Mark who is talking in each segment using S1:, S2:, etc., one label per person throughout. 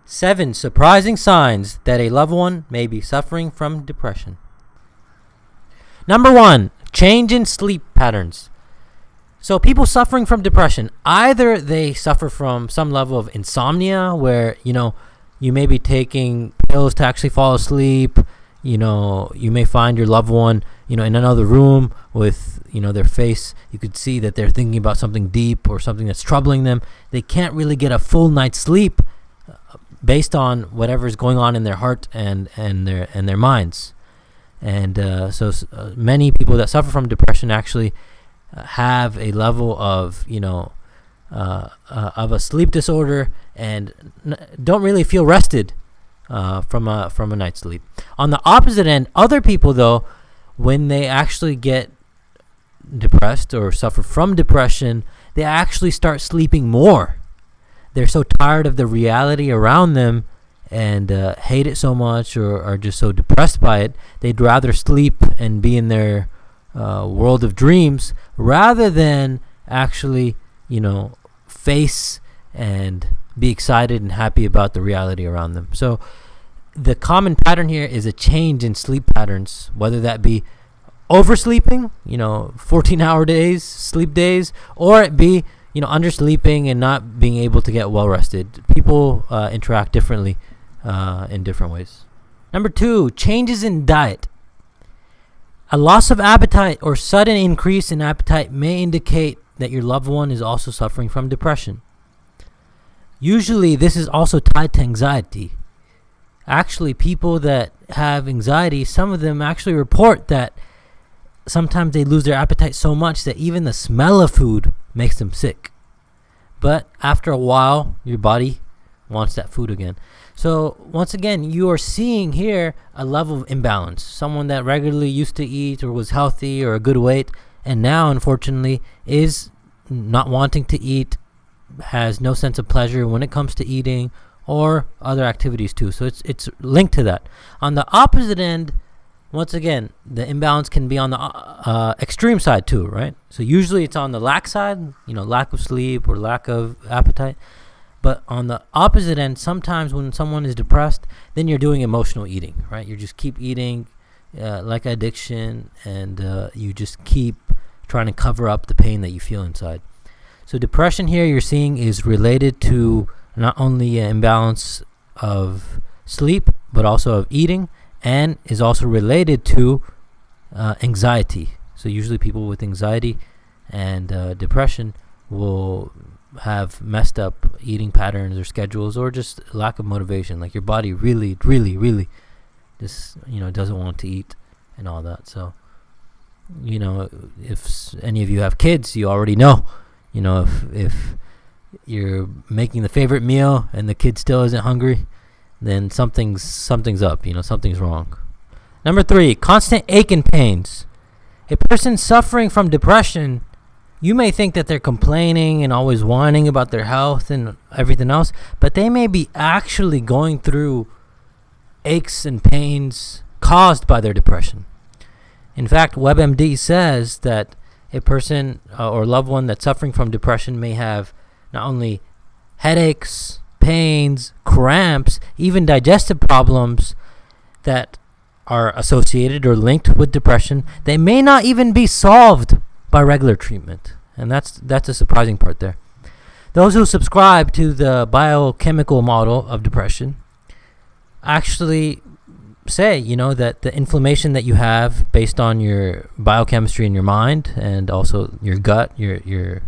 S1: 7 surprising signs that a loved one may be suffering from depression. Number 1, change in sleep patterns. So people suffering from depression, either they suffer from some level of insomnia where, you may be taking pills to actually fall asleep. You may find your loved one, in another room with, their face. You could see that they're thinking about something deep or something that's troubling them. They can't really get a full night's sleep based on whatever's going on in their heart and their minds. And so many people that suffer from depression actually have a level of, of a sleep disorder and don't really feel rested from a night's sleep. On the opposite end, other people, though, when they actually get depressed or suffer from depression, they actually start sleeping more. They're so tired of the reality around them and hate it so much or are just so depressed by it, they'd rather sleep and be in their world of dreams rather than actually, face and be excited and happy about the reality around them. So the common pattern here is a change in sleep patterns, whether that be oversleeping, 14-hour days, sleep days, or it be, undersleeping and not being able to get well rested. People interact differently in different ways. Number 2, changes in diet. A loss of appetite or sudden increase in appetite may indicate that your loved one is also suffering from depression. Usually, this is also tied to anxiety. Actually, people that have anxiety, some of them actually report that sometimes they lose their appetite so much that even the smell of food makes them sick. But after a while, your body wants that food again. So once again, you are seeing here a level of imbalance. Someone that regularly used to eat or was healthy or a good weight, and now unfortunately is not wanting to eat, has no sense of pleasure when it comes to eating or other activities too. So it's linked to that. On the opposite end, once again, the imbalance can be on the extreme side too, right? So usually it's on the lack side, lack of sleep or lack of appetite. But on the opposite end, sometimes when someone is depressed, then you're doing emotional eating, right? You just keep eating like addiction, and you just keep trying to cover up the pain that you feel inside. So depression here you're seeing is related to not only an imbalance of sleep, but also of eating, and is also related to anxiety. So usually people with anxiety and depression will have messed up eating patterns or schedules, or just lack of motivation. Like your body really, really, really just, doesn't want to eat and all that. So, if any of you have kids, you already know, if you're making the favorite meal and the kid still isn't hungry, then something's up, something's wrong. Number 3, constant ache and pains. A person suffering from depression, you may think that they're complaining and always whining about their health and everything else, but they may be actually going through aches and pains caused by their depression. In fact, WebMD says that a person or loved one that's suffering from depression may have not only headaches, pains, cramps, even digestive problems that are associated or linked with depression. They may not even be solved by regular treatment, and that's a surprising part there. Those who subscribe to the biochemical model of depression actually say, that the inflammation that you have based on your biochemistry in your mind and also your gut, the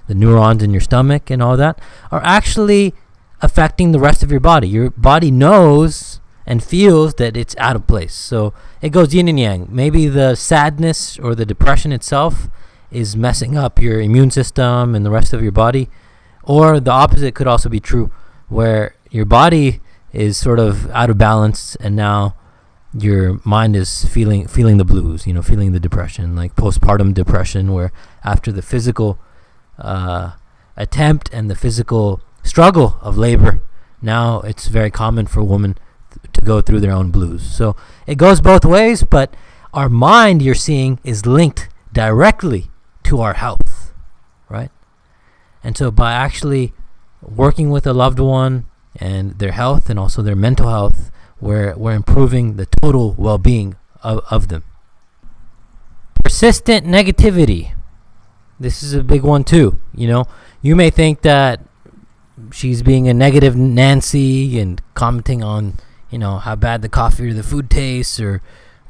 S1: neurons in your stomach and all that, are actually affecting the rest of your body. Your body knows and feels that it's out of place. So it goes yin and yang. Maybe the sadness or the depression itself is messing up your immune system and the rest of your body, or the opposite could also be true, where your body is sort of out of balance and now your mind is feeling the blues, feeling the depression, like postpartum depression, where after the physical attempt and the physical struggle of labor, now it's very common for women to go through their own blues. So it goes both ways, but our mind, you're seeing, is linked directly to our health, right? And so by actually working with a loved one, and their health and also their mental health. We're improving the total well-being of them. Persistent negativity. This is a big one too. You may think that she's being a negative Nancy and commenting on, how bad the coffee or the food tastes, or,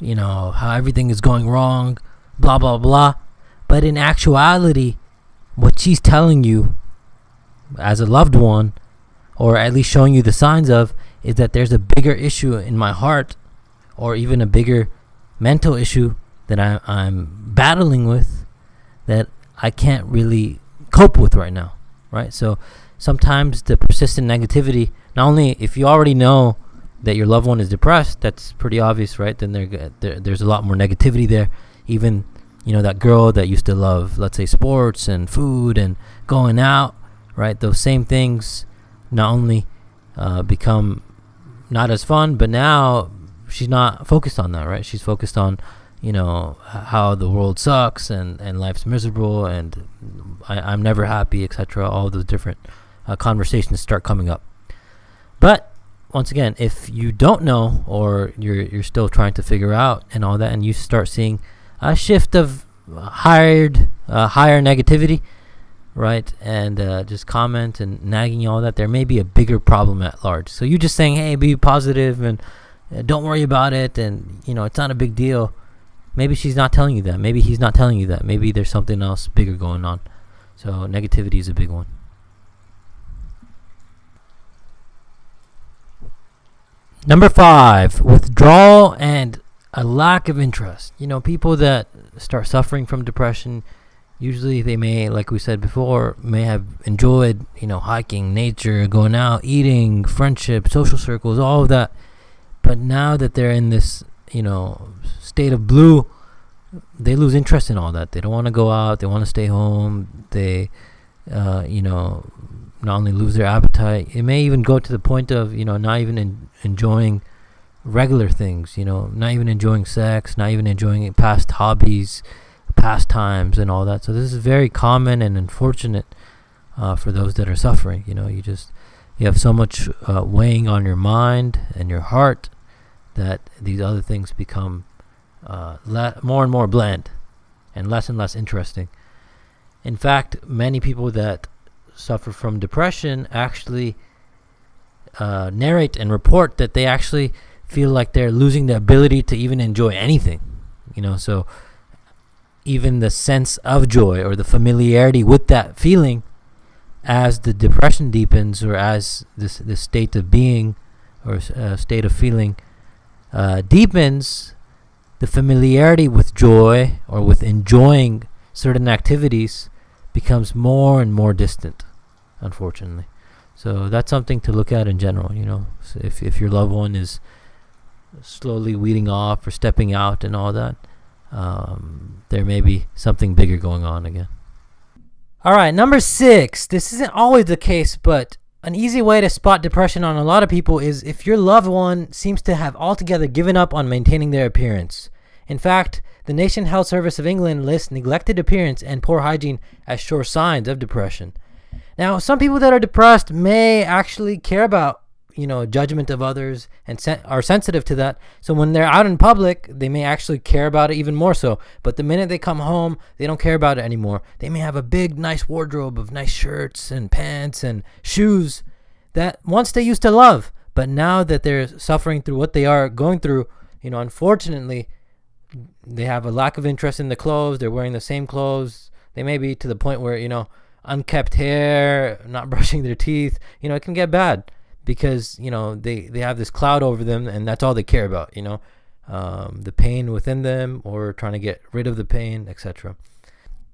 S1: how everything is going wrong, blah, blah, blah. But in actuality, what she's telling you as a loved one, or at least showing you the signs of, is that there's a bigger issue in my heart, or even a bigger mental issue that I'm battling with, that I can't really cope with right now, right? So sometimes the persistent negativity, not only if you already know that your loved one is depressed, that's pretty obvious, right? Then there's a lot more negativity there. Even, that girl that used to love, let's say, sports and food and going out, right? Those same things not only become not as fun, but now she's not focused on that, right? She's focused on, how the world sucks and life's miserable and I'm never happy, etc. All those different conversations start coming up. But once again, if you don't know, or you're still trying to figure out and all that, and you start seeing a shift of higher negativity, right, and just comment and nagging all that, there may be a bigger problem at large. So you just saying, hey, be positive and don't worry about it, and it's not a big deal. Maybe she's not telling you that. Maybe he's not telling you that. Maybe there's something else bigger going on. So negativity is a big one. Number 5, withdrawal and a lack of interest. People that start suffering from depression, usually they may, like we said before, may have enjoyed, hiking, nature, going out, eating, friendship, social circles, all of that. But now that they're in this, state of blue, they lose interest in all that. They don't want to go out. They want to stay home. They, not only lose their appetite, it may even go to the point of, not even enjoying regular things, not even enjoying sex, not even enjoying past hobbies, pastimes and all that. So this is very common and unfortunate for those that are suffering. You have so much weighing on your mind and your heart that these other things become more and more bland and less interesting. In fact, many people that suffer from depression actually narrate and report that they actually feel like they're losing the ability to even enjoy anything. So even the sense of joy or the familiarity with that feeling, as the depression deepens, or as this state of being or state of feeling deepens, the familiarity with joy or with enjoying certain activities becomes more and more distant, unfortunately. So that's something to look at in general. So if your loved one is slowly weeding off or stepping out and all that, there may be something bigger going on again. All right, number 6. This isn't always the case, but an easy way to spot depression on a lot of people is if your loved one seems to have altogether given up on maintaining their appearance. In fact, the National Health Service of England lists neglected appearance and poor hygiene as sure signs of depression. Now, some people that are depressed may actually care about, judgment of others and are sensitive to that. So when they're out in public, they may actually care about it even more so. But the minute they come home, they don't care about it anymore. They may have a big, nice wardrobe of nice shirts and pants and shoes that once they used to love. But now that they're suffering through what they are going through, unfortunately, they have a lack of interest in the clothes. They're wearing the same clothes. They may be to the point where, unkept hair, not brushing their teeth, it can get bad. Because they have this cloud over them, and that's all they care about. The pain within them, or trying to get rid of the pain, etc.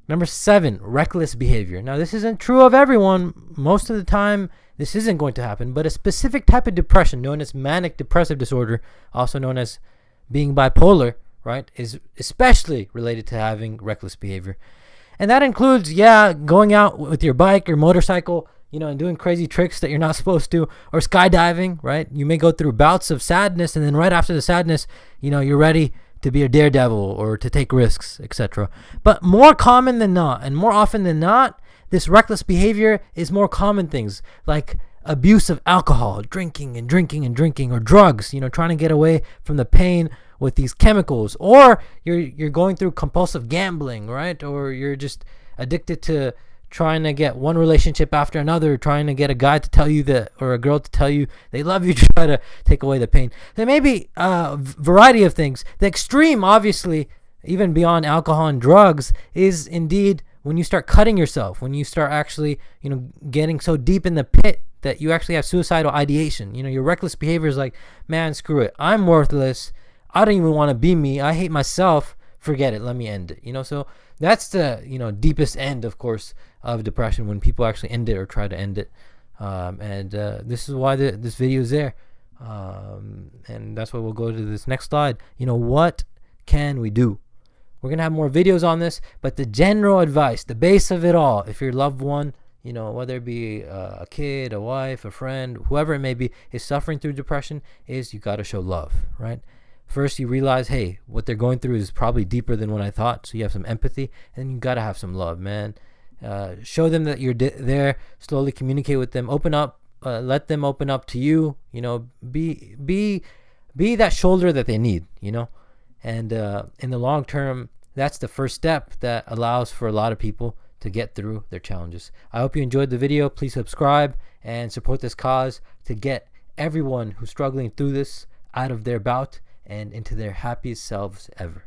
S1: Number 7, reckless behavior. Now, this isn't true of everyone. Most of the time, this isn't going to happen. But a specific type of depression, known as manic depressive disorder, also known as being bipolar, right, is especially related to having reckless behavior, and that includes, going out with your bike or motorcycle, and doing crazy tricks that you're not supposed to, or skydiving, right? You may go through bouts of sadness, and then right after the sadness, you're ready to be a daredevil or to take risks, etc. But more common than not, and more often than not, this reckless behavior is more common things like abuse of alcohol, drinking and drinking and drinking, or drugs, trying to get away from the pain with these chemicals, or you're going through compulsive gambling, right? Or you're just addicted to trying to get one relationship after another, trying to get a guy to tell you that, or a girl to tell you they love you, try to take away the pain. There may be a variety of things. The extreme, obviously, even beyond alcohol and drugs, is indeed when you start cutting yourself, when you start actually, getting so deep in the pit that you actually have suicidal ideation. Your reckless behavior is like, man, screw it, I'm worthless, I don't even want to be me, I hate myself, forget it, let me end it. So that's the deepest end, of course, of depression, when people actually end it or try to end it. And this is why this video is there, and that's why we'll go to this next slide. What can we do? We're gonna have more videos on this, but the general advice, the base of it all, if your loved one, whether it be a kid, a wife, a friend, whoever it may be, is suffering through depression, is you got to show love, right? First, you realize, hey, what they're going through is probably deeper than what I thought, so you have some empathy, and you got to have some love, man. Show them that you're there. Slowly communicate with them. Open up. Let them open up to you. Be that shoulder that they need. And in the long term, that's the first step that allows for a lot of people to get through their challenges. I hope you enjoyed the video. Please subscribe and support this cause to get everyone who's struggling through this out of their bout and into their happiest selves ever.